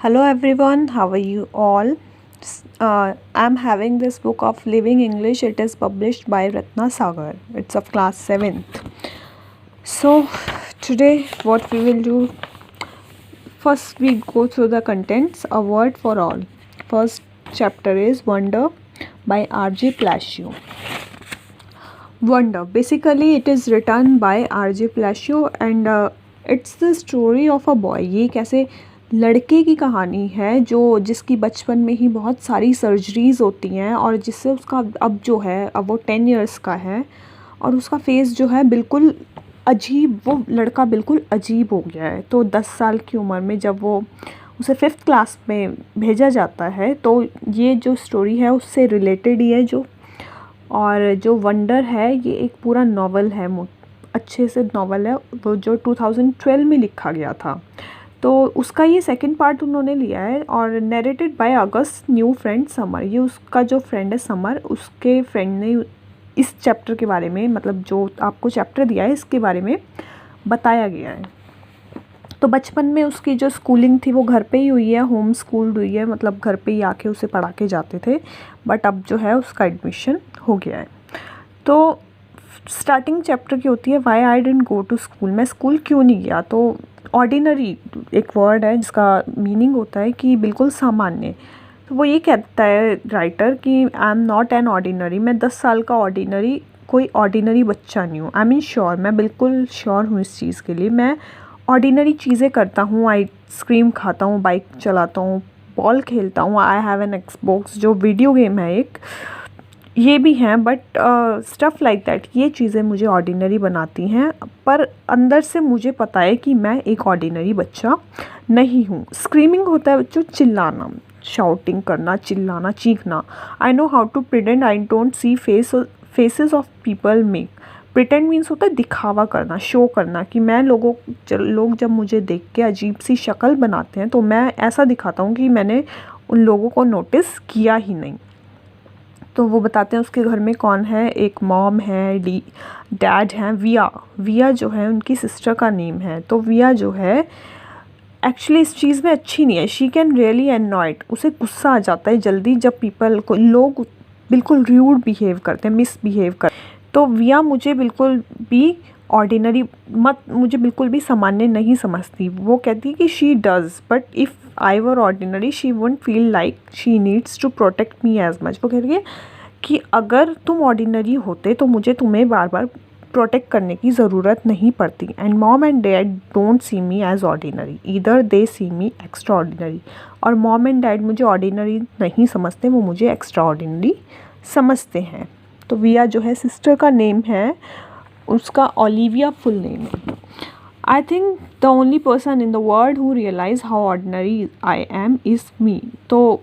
Hello everyone, how are you all? I'm having this book of Living English. It is published by Ratna Sagar. It's of class 7th. So today what we will do, first we go through the contents, a word for all. First chapter is Wonder by R.J. Palacio. Wonder, basically it is written by R.J. Palacio and it's the story of a boy. ये कैसे लड़के की कहानी है जिसकी बचपन में ही बहुत सारी सर्जरीज होती हैं और जिससे उसका अब जो है अब वो 10 इयर्स का है और उसका फेस जो है बिल्कुल अजीब, वो लड़का बिल्कुल अजीब हो गया है। तो 10 साल की उम्र में जब वो उसे 5th क्लास में भेजा जाता है तो ये जो स्टोरी है उससे रिलेटेड ही है और जो वंडर है ये एक पूरा नावल है, अच्छे से नावल है वो जो 2012 में लिखा गया था। तो उसका ये सेकंड पार्ट उन्होंने लिया है और narrated by August new friend summer. ये उसका जो फ्रेंड है समर, उसके फ्रेंड ने इस चैप्टर के बारे में, मतलब जो आपको चैप्टर दिया है इसके बारे में बताया गया है। तो बचपन में उसकी जो स्कूलिंग थी वो घर पे ही हुई है, होम स्कूल्ड हुई है, मतलब घर पे ही आके उसे पढ़ा के जाते थे। बट अब जो है उसका एडमिशन हो गया है। तो स्टार्टिंग चैप्टर की होती है why I didn't go to school, मैं स्कूल क्यों नहीं गया। तो ऑर्डिनरी एक वर्ड है जिसका मीनिंग होता है कि बिल्कुल सामान्य। तो वो ये कहता है राइटर कि I am not an ordinary, मैं 10 साल का कोई ऑर्डिनरी बच्चा नहीं हूँ। आई मीन श्योर, मैं बिल्कुल श्योर हूँ इस चीज़ के लिए। मैं ऑर्डिनरी चीज़ें करता हूँ, आइसक्रीम खाता हूँ, बाइक चलाता हूँ, बॉल खेलता हूँ, आई हैव एन एक्सबॉक्स जो वीडियो गेम है एक, ये भी हैं। बट स्टफ़ लाइक दैट, ये चीज़ें मुझे ऑर्डिनरी बनाती हैं। पर अंदर से मुझे पता है कि मैं एक ऑर्डिनरी बच्चा नहीं हूँ। स्क्रीमिंग होता है बच्चों, चिल्लाना, शाउटिंग करना, चिल्लाना, चीखना। I know how to pretend I don't see faces of people make. Pretend means होता है दिखावा करना, शो करना कि मैं लोग जब मुझे देख के अजीब सी शक्ल बनाते हैं तो मैं ऐसा दिखाता हूँ कि मैंने उन लोगों को नोटिस किया ही नहीं। तो वो बताते हैं उसके घर में कौन है, एक मॉम है, डैड हैं, विया जो है उनकी सिस्टर का नेम है। तो विया जो है एक्चुअली इस चीज़ में अच्छी नहीं है, शी कैन रियली एनॉयड, उसे गुस्सा आ जाता है जल्दी जब लोग बिल्कुल र्यूड बिहेव करते हैं, मिसबिहेव करते हैं। तो विया मुझे बिल्कुल भी मुझे बिल्कुल भी सामान्य नहीं समझती। वो कहती है कि she does, but if I were ordinary she wouldn't feel like she needs to protect me as much. वो कह रही है कि अगर तुम ऑर्डिनरी होते तो मुझे तुम्हें बार बार प्रोटेक्ट करने की ज़रूरत नहीं पड़ती। And mom and dad don't see me as ordinary, either they see me extraordinary. और मॉम एंड डैड मुझे ऑर्डिनरी नहीं समझते, वो मुझे एक्स्ट्रा ऑर्डिनरी समझते हैं। तो विया जो है सिस्टर का नेम है, उसका ओलिविया फुल नेम है। I think the only person in the world who realise how ordinary I am is me. तो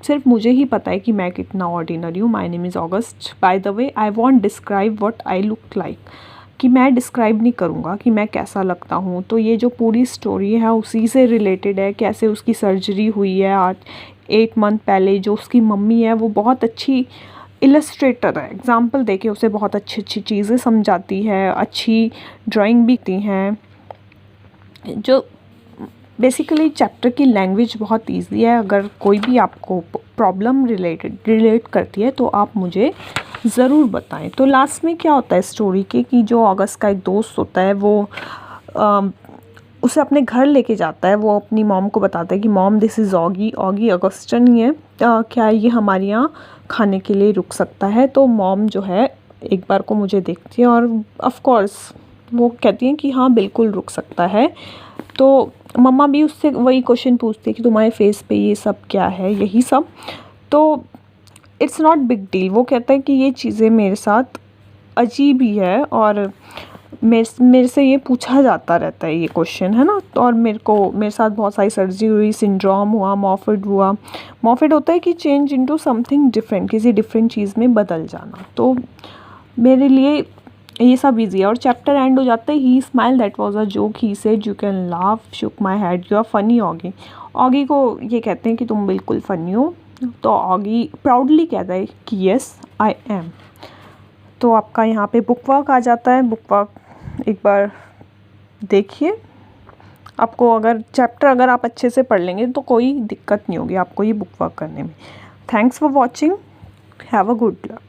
सिर्फ मुझे ही पता है कि मैं कितना ऑर्डिनरी हूँ। My name is August, by the way I want describe what I look like, कि मैं डिस्क्राइब नहीं करूँगा कि मैं कैसा लगता हूँ। तो ये जो पूरी स्टोरी है उसी से रिलेटेड है, कैसे उसकी सर्जरी हुई है 8 मंथ पहले। जो उसकी मम्मी है वो बहुत अच्छी इलस्ट्रेटर है, एग्जाम्पल देके उसे बहुत अच्छी अच्छी चीज़ें समझाती है, अच्छी ड्राइंग भी की हैं। जो बेसिकली चैप्टर की लैंग्वेज बहुत ईजी है। अगर कोई भी आपको प्रॉब्लम रिलेट करती है तो आप मुझे ज़रूर बताएं। तो लास्ट में क्या होता है स्टोरी के कि जो अगस्त का एक दोस्त होता है वो उसे अपने घर लेके जाता है। वो अपनी मॉम को बताता है कि mom this is Auggie Augustin ही है, क्या ये हमारे यहाँ खाने के लिए रुक सकता है। तो मॉम जो है एक बार को मुझे देखती है और ऑफ कोर्स वो कहती हैं कि हाँ बिल्कुल रुक सकता है। तो मम्मा भी उससे वही क्वेश्चन पूछती है कि तुम्हारे फेस पे ये सब क्या है, यही सब। तो इट्स नॉट बिग डील, वो कहता है कि ये चीज़ें मेरे साथ अजीब ही है और मेरे से ये पूछा जाता रहता है ये क्वेश्चन, है ना। तो और मेरे साथ बहुत सारी सर्जरी हुई, सिंड्रोम हुआ, मॉर्फिड हुआ। मॉर्फिड होता है कि चेंज इनटू समथिंग डिफरेंट, किसी डिफरेंट चीज़ में बदल जाना। तो मेरे लिए ये सब ईजी है। और चैप्टर एंड हो जाता है he smile that was a joke, he said you can laugh, shook my head, you are funny Auggie. Auggie को ये कहते हैं कि तुम बिल्कुल फ़नी हो। तो ऑगी प्राउडली कहता है कि येस आई एम। तो आपका यहाँ पे बुक वर्क आ जाता है। बुक वर्क एक बार देखिए, आपको अगर चैप्टर अगर आप अच्छे से पढ़ लेंगे तो कोई दिक्कत नहीं होगी आपको ये बुक वर्क करने में। Thanks for watching, have a good luck.